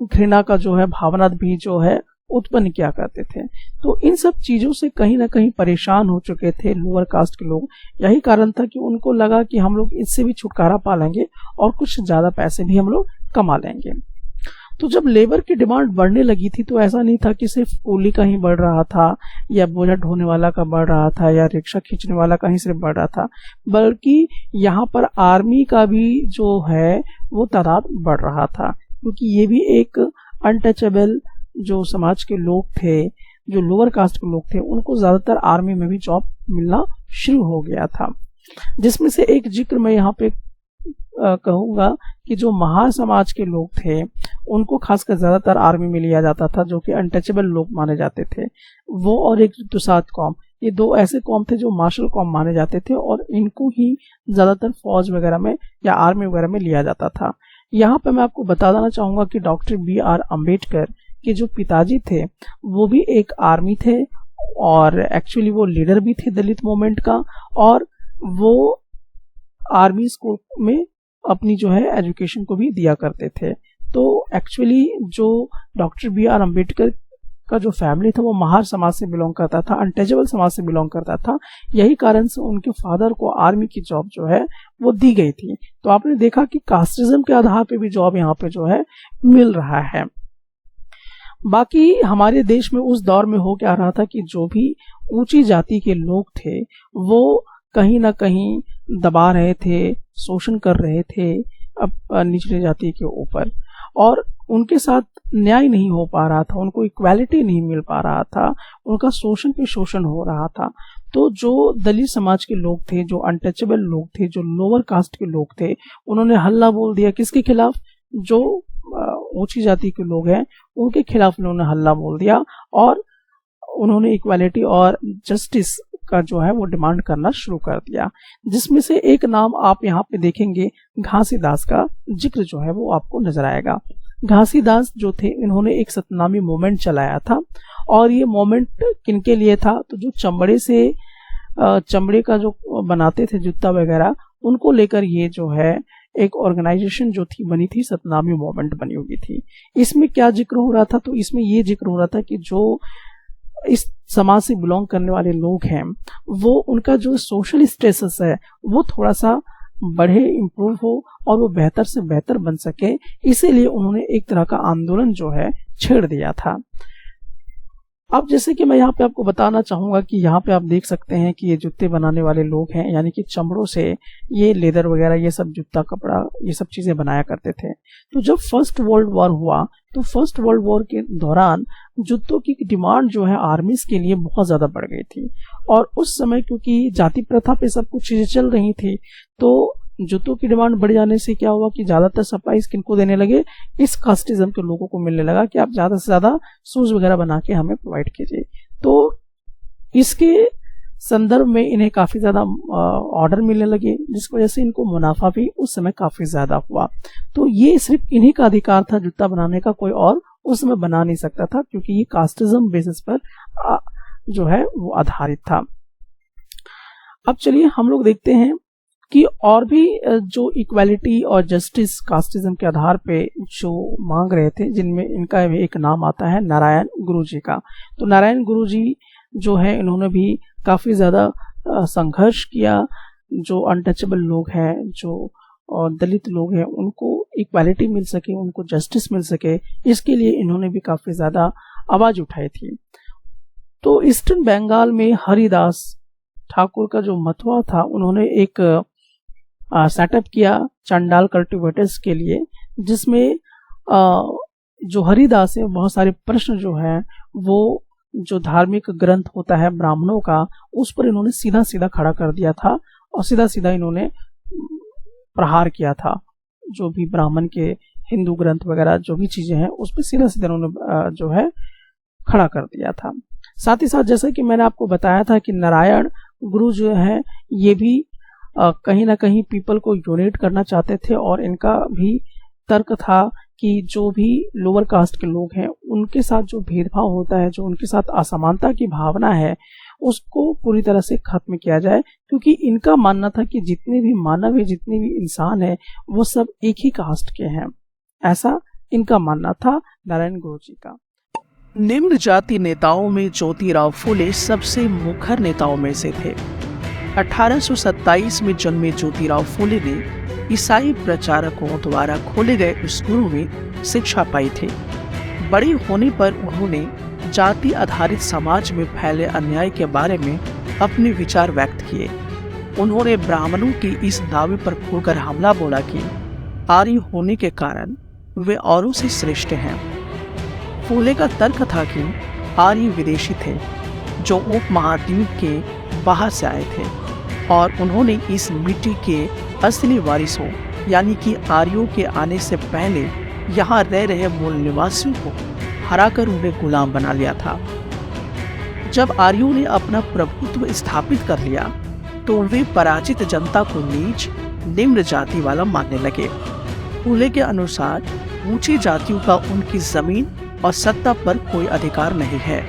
घृणा का जो है भावना भी जो है उत्पन्न किया करते थे। तो इन सब चीजों से कहीं ना कहीं परेशान हो चुके थे लोअर कास्ट के लोग। यही कारण था कि उनको लगा कि हम लोग इससे भी छुटकारा पा लेंगे और कुछ ज्यादा पैसे भी हम लोग कमा लेंगे। तो जब लेबर की डिमांड बढ़ने लगी थी तो ऐसा नहीं था कि सिर्फ कूली का ही बढ़ रहा था, या बोझा ढोने वाला का बढ़ रहा था, या रिक्शा खींचने वाला का ही सिर्फ बढ़ रहा था, बल्कि यहाँ पर आर्मी का भी जो है वो तादाद बढ़ रहा था। क्योंकि ये भी एक अनटचेबल जो समाज के लोग थे, जो लोअर कास्ट के लोग थे, उनको ज्यादातर आर्मी में भी जॉब मिलना शुरू हो गया था। जिसमें से एक जिक्र मैं यहाँ पे कहूंगा कि जो महार समाज के लोग थे उनको खासकर ज्यादातर आर्मी में लिया जाता था, जो कि अनटचेबल लोग माने जाते थे। वो और एक दुसाद कौम, ये दो ऐसे कौम थे जो मार्शल कौम माने जाते थे, और इनको ही ज्यादातर फौज वगैरह में या आर्मी वगैरह में लिया जाता था। यहाँ पे मैं आपको बता देना चाहूंगा कि डॉक्टर B.R. अम्बेडकर के जो पिताजी थे वो भी एक आर्मी थे, और एक्चुअली वो लीडर भी थे दलित मूवमेंट का, और वो आर्मी स्कूल में अपनी जो है एजुकेशन को भी दिया करते थे। तो एक्चुअली जो डॉक्टर B.R. अम्बेडकर का जो फैमिली था वो महार समाज से बिलोंग करता था, अनटचेबल समाज से बिलोंग करता था। यही कारण से उनके फादर को आर्मी की जॉब जो है वो दी गई थी। तो आपने देखा कि कास्टिज्म के आधार पे भी जॉब यहाँ पे जो है मिल रहा है। बाकी हमारे देश में उस दौर में हो क्या रहा था कि जो भी ऊंची जाति के लोग थे वो कहीं ना कहीं दबा रहे थे, शोषण कर रहे थे अब निचली जाति के ऊपर, और उनके साथ न्याय नहीं हो पा रहा था, उनको इक्वालिटी नहीं मिल पा रहा था, उनका शोषण पे शोषण हो रहा था। तो जो दलित समाज के लोग थे, जो अनटचेबल लोग थे, जो लोअर कास्ट के लोग थे, उन्होंने हल्ला बोल दिया किसके खिलाफ? जो ऊंची जाति के लोग हैं उनके खिलाफ इन्होंने हल्ला बोल दिया और उन्होंने इक्वालिटी और जस्टिस का जो है वो डिमांड करना शुरू कर दिया, जिसमें से एक नाम आप यहाँ पे देखेंगे, घासीदास का जिक्र जो है वो आपको नजर आएगा। घासीदास जो थे इन्होंने एक सतनामी मूवमेंट चलाया था और ये मूवमेंट किनके लिए था, तो जो चमड़े का जो बनाते थे जूता वगैरह, उनको लेकर ये जो है एक ऑर्गेनाइजेशन जो थी बनी थी, सतनामी मूवमेंट बनी हुई थी। इसमें क्या जिक्र हो रहा था, तो इसमें ये जिक्र हो रहा था कि जो इस समाज से बिलोंग करने वाले लोग हैं वो उनका जो सोशल स्टेटस है वो थोड़ा सा बढ़े, इम्प्रूव हो और वो बेहतर से बेहतर बन सके, इसीलिए उन्होंने एक तरह का आंदोलन जो है छेड़ दिया था। अब जैसे कि मैं यहाँ पे आपको बताना चाहूंगा कि यहाँ पे आप देख सकते हैं कि ये जूते बनाने वाले लोग हैं, यानी कि चमड़ों से ये लेदर वगैरह ये सब जूता कपड़ा ये सब चीजें बनाया करते थे। तो जब फर्स्ट वर्ल्ड वॉर हुआ तो फर्स्ट वर्ल्ड वॉर के दौरान जूतों की डिमांड जो है आर्मीज के लिए बहुत ज्यादा बढ़ गई थी और उस समय क्योंकि जाति प्रथा पे सब कुछ चीजें चल रही थी तो जूतों की डिमांड बढ़ जाने से क्या हुआ कि ज्यादातर सप्लाईज किनको देने लगे, इस कास्टिज्म के लोगों को मिलने लगा कि आप ज्यादा से ज्यादा शूज वगैरह बना के हमें प्रोवाइड कीजिए। तो इसके संदर्भ में इन्हें काफी ज्यादा ऑर्डर मिलने लगे, जिसकी वजह से इनको मुनाफा भी उस समय काफी ज्यादा हुआ। तो ये सिर्फ इन्हीं का अधिकार था जूता बनाने का, कोई और उस समय बना नहीं सकता था क्योंकि ये कास्टिज्म बेसिस पर जो है वो आधारित था। अब चलिए हम लोग देखते हैं कि और भी जो इक्वालिटी और जस्टिस कास्टिज्म के आधार पे जो मांग रहे थे, जिनमें इनका एक नाम आता है नारायण गुरुजी का। तो नारायण गुरुजी जो है इन्होंने भी काफी ज्यादा संघर्ष किया। जो अनटचेबल लोग हैं, जो दलित लोग हैं, उनको इक्वालिटी मिल सके, उनको जस्टिस मिल सके, इसके लिए इन्होंने भी काफी ज्यादा आवाज उठाई थी। तो ईस्टर्न बंगाल में हरिदास ठाकुर का जो मतवा था, उन्होंने एक सेटअप किया चंडाल कल्टिवेटर्स के लिए, जिसमें जो हरिदास है बहुत सारे प्रश्न जो है वो जो धार्मिक ग्रंथ होता है ब्राह्मणों का, उस पर इन्होंने सीधा सीधा खड़ा कर दिया था और सीधा सीधा इन्होंने प्रहार किया था। जो भी ब्राह्मण के हिंदू ग्रंथ वगैरह जो भी चीजें हैं उस पर सीधा सीधा इन्होंने जो है खड़ा कर दिया था। साथ ही साथ जैसा कि मैंने आपको बताया था कि नारायण गुरु जो है ये भी कहीं ना कहीं पीपल को यूनाइट करना चाहते थे और इनका भी तर्क था कि जो भी लोअर कास्ट के लोग हैं उनके साथ जो भेदभाव होता है, जो उनके साथ असमानता की भावना है, उसको पूरी तरह से खत्म किया जाए, क्योंकि इनका मानना था कि जितने भी मानव है, जितने भी इंसान है, वो सब एक ही कास्ट के हैं। ऐसा इनका मानना था नारायण गुरु जी का। निम्न जाति नेताओं में ज्योतिराव फुले सबसे मुखर नेताओं में से थे। 1827 में जन्मे ज्योतिराव फुले ने ईसाई प्रचारकों द्वारा खोले गए स्कूलों में शिक्षा पाई थी। बड़े होने पर उन्होंने जाति आधारित समाज में फैले अन्याय के बारे में अपने विचार व्यक्त किए। उन्होंने ब्राह्मणों की इस दावे पर खुलकर हमला बोला कि आर्य होने के कारण वे औरों से श्रेष्ठ हैं। फुले का तर्क था कि आर्य विदेशी थे जो उपमहाद्वीप के बाहर से आए थे और उन्होंने इस मिट्टी के असली वारिसों यानी कि आर्यों के आने से पहले यहाँ रह रहे मूल निवासियों को हराकर उन्हें गुलाम बना लिया था। जब आर्यों ने अपना प्रभुत्व स्थापित कर लिया तो वे पराजित जनता को नीच निम्न जाति वाला मानने लगे। फुले के अनुसार ऊंची जातियों का उनकी जमीन और सत्ता पर कोई अधिकार नहीं है।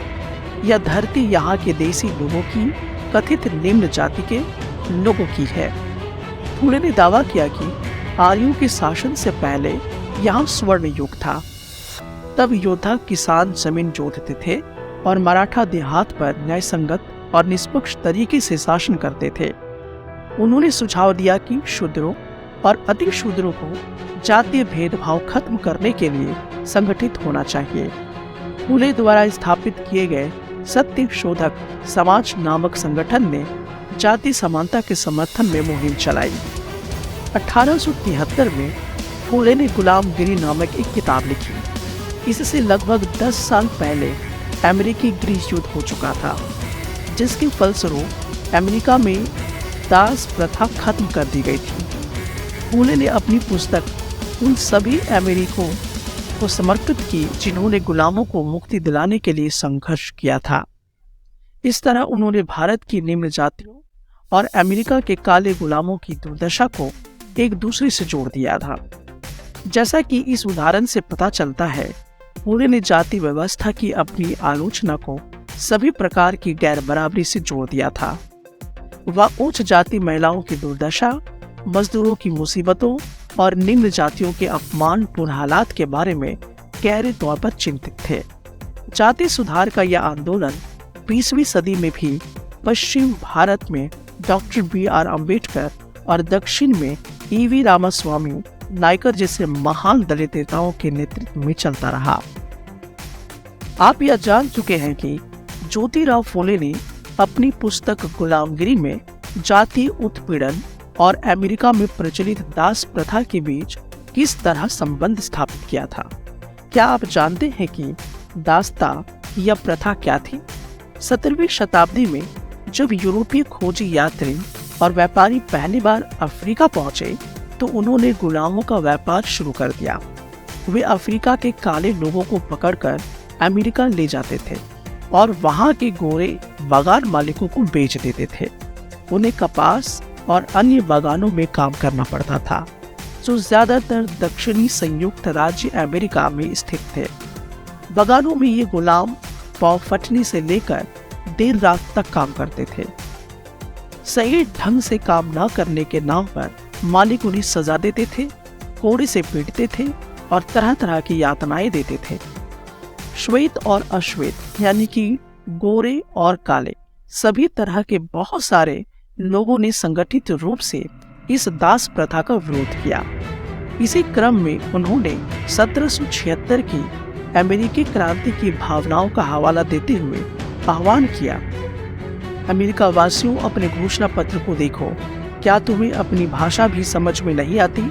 यह धरती यहाँ के देसी लोगों की कथित निम्न जाति के लोगों की है। फुले ने दावा किया कि आर्यों के शासन से पहले यहाँ स्वर्ण युग था। तब योद्धा किसान जमीन जोतते थे और मराठा देहात पर न्यायसंगत और निष्पक्ष तरीके से शासन करते थे। उन्होंने सुझाव दिया कि शूद्रों और अति शूद्रों को जातीय भेदभाव खत्म करने के लिए संगठित होना चाहिए। फुले द्वारा स्थापित किए गए सत्य शोधक समाज नामक संगठन ने जाति समानता के समर्थन में मुहिम चलाई। 1873 में फुले ने गुलामगिरी नामक एक किताब लिखी। इससे लगभग 10 साल पहले अमेरिकी गृह युद्ध हो चुका था, जिसके फलस्वरूप अमेरिका में दास प्रथा खत्म कर दी गई थी। फुले ने अपनी पुस्तक उन सभी अमेरिकों को समर्पित की, जिन्होंने गुलामों को मुक्ति दिलाने के लिए संघर्ष किया था। इस तरह उन्होंने भारत की निम्न जातियों और अमेरिका के काले गुलामों की दुर्दशा को एक दूसरे से जोड़ दिया था। जैसा कि इस उदाहरण से पता चलता है, पूरे ने जाति व्यवस्था की अपनी आलोचना को सभी प्रकार की गैर बराबरी से जोड़ दिया था। वह उच्च जाति महिलाओं की दुर्दशा, मजदूरों की मुसीबतों और निम्न जातियों के अपमानपूर्ण हालात के बारे में गहरे तौर पर चिंतित थे। जाति सुधार का यह आंदोलन 20वीं सदी में भी पश्चिम भारत में डॉक्टर बी.आर. अम्बेडकर और दक्षिण में ई.वी. रामास्वामी नायकर जैसे महान दलित नेताओं के नेतृत्व में चलता रहा। आप यह जान चुके हैं कि ज्योतिराव फुले ने अपनी पुस्तक गुलामगिरी में जातीय उत्पीड़न और अमेरिका में प्रचलित दास प्रथा के बीच किस तरह संबंध स्थापित किया था। क्या आप जानते हैं कि दासता यह प्रथा क्या थी? 17वीं शताब्दी में जब यूरोपीय खोजी यात्री और व्यापारी पहली बार अफ्रीका पहुंचे तो उन्होंने गुलामों का व्यापार शुरू कर दिया। वे अफ्रीका के काले लोगों को पकड़कर अमेरिका ले जाते थे और वहां के गोरे बागान मालिकों को बेच देते थे। उन्हें कपास और अन्य बागानों में काम करना पड़ता था, जो ज्यादातर दक्षिणी संयुक्त राज्य अमेरिका में स्थित थे। बागानों में ये गुलाम पाँव फटने से लेकर देर रात तक काम करते थे। सही ढंग से काम न करने के नाम पर मालिक उन्हें सजा देते थे, कोड़े से पीटते थे और तरह तरह की यातनाएं देते थे। श्वेत और अश्वेत यानी कि गोरे और काले सभी तरह के बहुत सारे लोगों ने संगठित रूप से इस दास प्रथा का विरोध किया। इसी क्रम में उन्होंने 1776 की अमेरिकी क्रांति की भावनाओं का हवाला देते हुए आह्वान किया, अमेरिका वासियों अपने घोषणा पत्र को देखो, क्या तुम्हें अपनी भाषा भी समझ में नहीं आती?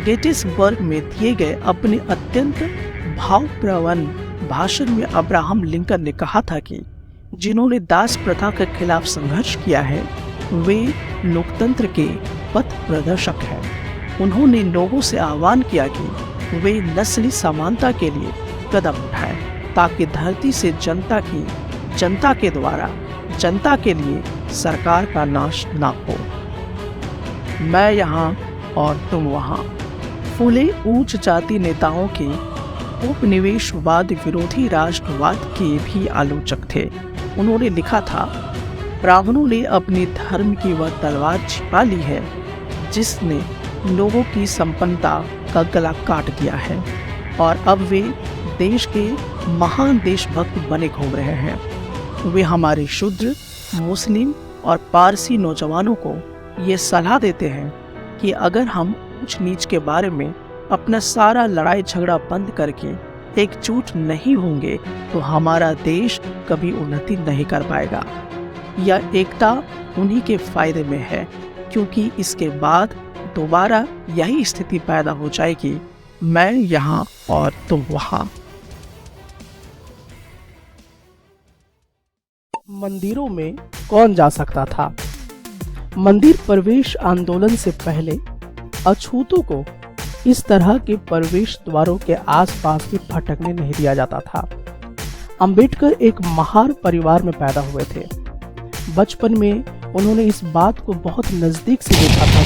गेटिसबर्ग में दिए गए अपने अत्यंत भावप्रवण भाषण में अब्राहम लिंकन ने कहा था कि जिन्होंने दास प्रथा के खिलाफ संघर्ष किया है वे लोकतंत्र के पथ प्रदर्शक हैं। उन्होंने लोगों से आह्वान किया कि वे नस्ली समानता के लिए कदम उठाएं ताकि धरती से जनता के द्वारा जनता के लिए सरकार का नाश न हो। मैं यहाँ और तुम वहाँ। फुले उच्च जाति नेताओं के उपनिवेशवाद विरोधी राष्ट्रवाद के भी आलोचक थे। उन्होंने लिखा था, ब्राह्मणों ने अपने धर्म की वह तलवार छिपा ली है जिसने लोगों की संपन्नता का गला काट दिया है और अब वे देश के महान देशभक्त बने घूम रहे हैं। वे हमारे शूद्र, मुस्लिम और पारसी नौजवानों को ये सलाह देते हैं कि अगर हम ऊंच नीच के बारे में अपना सारा लड़ाई झगड़ा बंद करके एकजुट नहीं होंगे तो हमारा देश कभी उन्नति नहीं कर पाएगा। यह एकता उन्हीं के फायदे में है, क्योंकि इसके बाद दोबारा यही स्थिति पैदा हो जाएगी, मैं यहाँ और तुम वहाँ। मंदिरों में कौन जा सकता था? मंदिर प्रवेश आंदोलन से पहले अछूतों को इस तरह के प्रवेश द्वारों के आसपास भी भटकने नहीं दिया जाता था। अंबेडकर एक महार परिवार में पैदा हुए थे। बचपन में उन्होंने इस बात को बहुत नजदीक से देखा था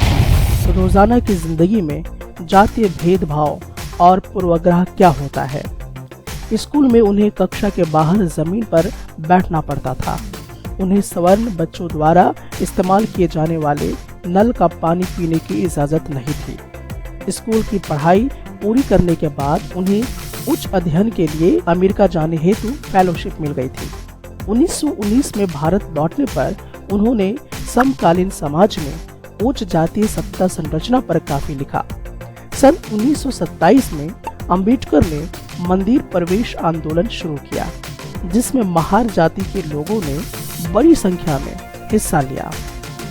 कि रोजाना की जिंदगी में जातीय भेदभाव और पूर्वाग्रह क्या होता है। स्कूल में उन्हें कक्षा के बाहर जमीन पर बैठना पड़ता था। उन्हें सवर्ण बच्चों द्वारा इस्तेमाल किए जाने वाले नल का पानी पीने की इजाजत नहीं थी। स्कूल की पढ़ाई पूरी करने के बाद उन्हें उच्च अध्ययन के लिए अमेरिका जाने हेतु फेलोशिप मिल गई थी। 1919 में भारत लौटने पर उन्होंने समकालीन समाज में उच्च जातीय सत्ता संरचना पर काफी लिखा। सन 1927 में अंबेडकर ने मंदिर प्रवेश आंदोलन शुरू किया, जिसमें महार जाति के लोगों ने बड़ी संख्या में हिस्सा लिया।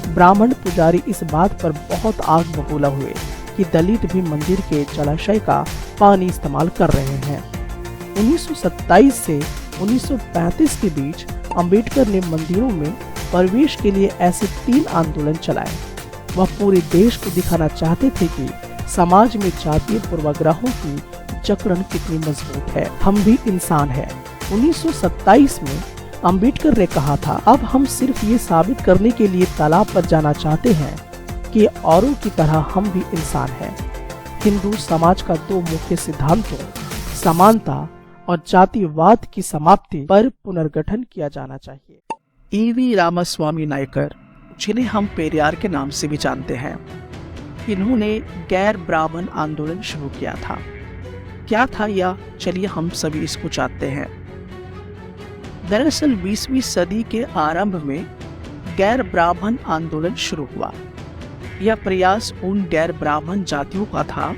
ब्राह्मण पुजारी इस बात पर बहुत आग बबूला हुए कि दलित भी मंदिर के जलाशय का पानी इस्तेमाल कर रहे हैं। 1927 से 1935 के बीच अंबेडकर ने मंदिरों में प्रवेश के लिए ऐसे 3 आंदोलन चलाए। वह पूरे देश को दिखाना चाहते थे कि समाज में जातीय पूर्वाग्रहों की जकड़न कितनी मजबूत है। हम भी इंसान हैं। 1927 में अंबेडकर ने कहा था, अब हम सिर्फ ये साबित करने के लिए तालाब पर जाना चाहते हैं कि औरों की तरह हम भी इंसान हैं। हिंदू समाज का दो मुख्य सिद्धांतों, समानता और जातिवाद की समाप्ति पर पुनर्गठन किया जाना चाहिए। ईवी रामास्वामी नायकर, जिन्हें हम पेरियार के नाम से भी जानते हैं, इन्होंने गैर ब्राह्मण आंदोलन शुरू किया था। क्या था यह, चलिए हम सभी इसको जानते हैं। दरअसल 20वीं सदी के आरंभ में गैर ब्राह्मण आंदोलन शुरू हुआ। यह प्रयास उन गैर ब्राह्मण जातियों का था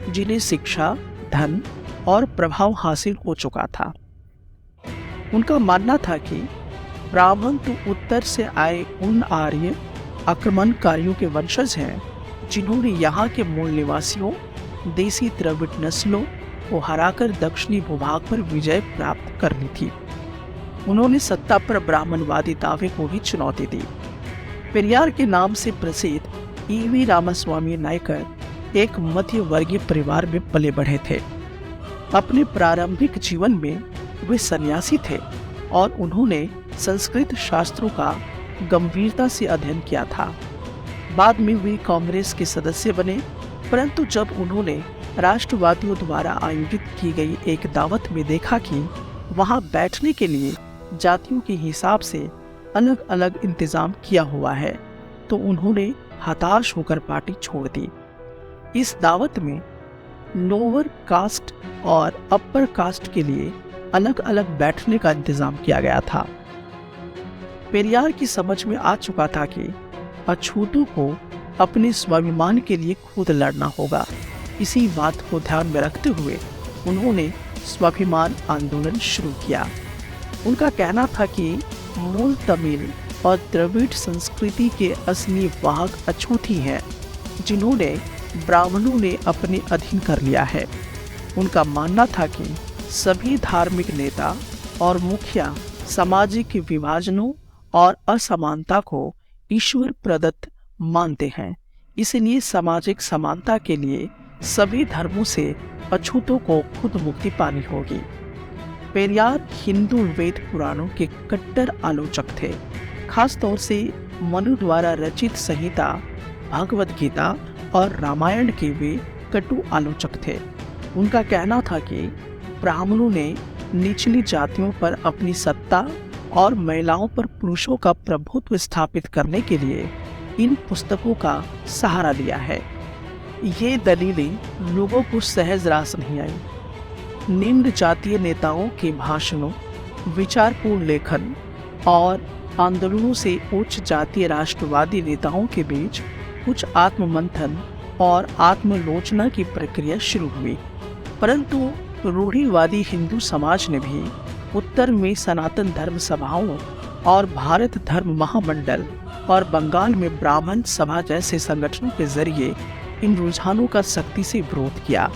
जिन्हें शिक्षा, धन और प्रभाव हासिल हो चुका था। उनका मानना था कि ब्राह्मण तो उत्तर से आए उन आर्य आक्रमणकारियों के वंशज हैं जिन्होंने यहाँ के मूल निवासियों, देसी द्रविड़ नस्लों को हराकर दक्षिणी भूभाग पर विजय प्राप्त कर ली थी। उन्होंने सत्ता पर ब्राह्मणवादी दावे को भी चुनौती दी। पेरियार के नाम से प्रसिद्ध ईवी रामास्वामी नायकर एक मध्य वर्गीय परिवार में पले बढ़े थे। अपने प्रारंभिक जीवन में वे सन्यासी थे और उन्होंने संस्कृत शास्त्रों का गंभीरता से अध्ययन किया था। बाद में वे कांग्रेस के सदस्य बने, परंतु जब उन्होंने राष्ट्रवादियों द्वारा आयोजित की गई एक दावत में देखा कि वहां बैठने के लिए जातियों के हिसाब से अलग अलग इंतजाम किया हुआ है, तो उन्होंने हताश होकर पार्टी छोड़ दी। इस दावत में लोअर कास्ट और अपर कास्ट के लिए अलग अलग बैठने का इंतजाम किया गया था। पेरियार की समझ में आ चुका था कि अछूतों को अपने स्वाभिमान के लिए खुद लड़ना होगा। इसी बात को ध्यान में रखते हुए उन्होंने स्वाभिमान आंदोलन शुरू किया। उनका कहना था कि मूल तमिल और द्रविड़ संस्कृति के असली वाहक अछूती हैं, जिन्होंने ब्राह्मणों ने अपने अधीन कर लिया है। उनका मानना था कि सभी धार्मिक नेता और मुखिया सामाजिक विभाजनों और असमानता को ईश्वर प्रदत्त मानते हैं, इसलिए सामाजिक समानता के लिए सभी धर्मों से अछूतों को खुद मुक्ति पानी होगी। पेरियार हिंदू वेद पुराणों के कट्टर आलोचक थे। खास तौर से मनु द्वारा रचित संहिता, भगवद गीता और रामायण के वे कटु आलोचक थे। उनका कहना था कि ब्राह्मणों ने निचली जातियों पर अपनी सत्ता और महिलाओं पर पुरुषों का प्रभुत्व स्थापित करने के लिए इन पुस्तकों का सहारा लिया है। ये दलीलें लोगों को सहज रास नहीं आई। निम्न जातीय नेताओं के भाषणों, विचारपूर्ण लेखन और आंदोलनों से उच्च जातीय राष्ट्रवादी नेताओं के बीच कुछ आत्ममंथन और आत्मलोचना की प्रक्रिया शुरू हुई। परंतु रूढ़िवादी हिंदू समाज ने भी उत्तर में सनातन धर्म सभाओं और भारत धर्म महामंडल और बंगाल में ब्राह्मण सभा जैसे संगठनों के जरिए इन रुझानों का सख्ती से विरोध किया।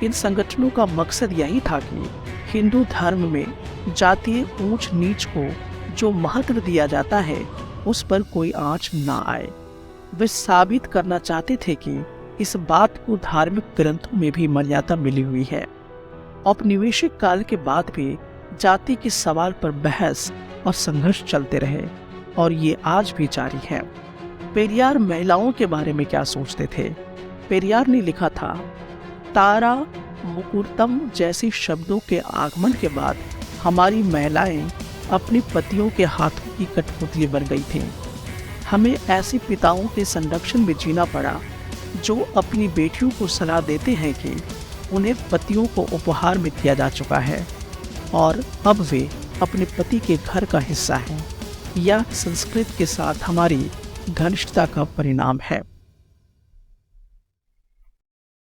इन संगठनों का मकसद यही था कि हिंदू धर्म में जातीय ऊंच नीच को जो महत्व दिया जाता है, उस पर कोई आंच ना आए। वे साबित करना चाहते थे कि इस बात को धार्मिक ग्रंथों में भी मर्यादा मिली हुई है। औपनिवेशिक काल के बाद भी जाति के सवाल पर बहस और संघर्ष चलते रहे और ये आज भी जारी है। पेरियार महिलाओं के बारे में क्या सोचते थे? पेरियार ने लिखा था, तारा मुकुटम जैसे शब्दों के आगमन के बाद हमारी महिलाएं अपने पतियों के हाथों की कठपुतली बन गई थीं। हमें ऐसे पिताओं के संरक्षण में जीना पड़ा जो अपनी बेटियों को सलाह देते हैं कि उन्हें पतियों को उपहार में दिया जा चुका है और अब वे अपने पति के घर का हिस्सा हैं। यह संस्कृत के साथ हमारी घनिष्ठता का परिणाम है।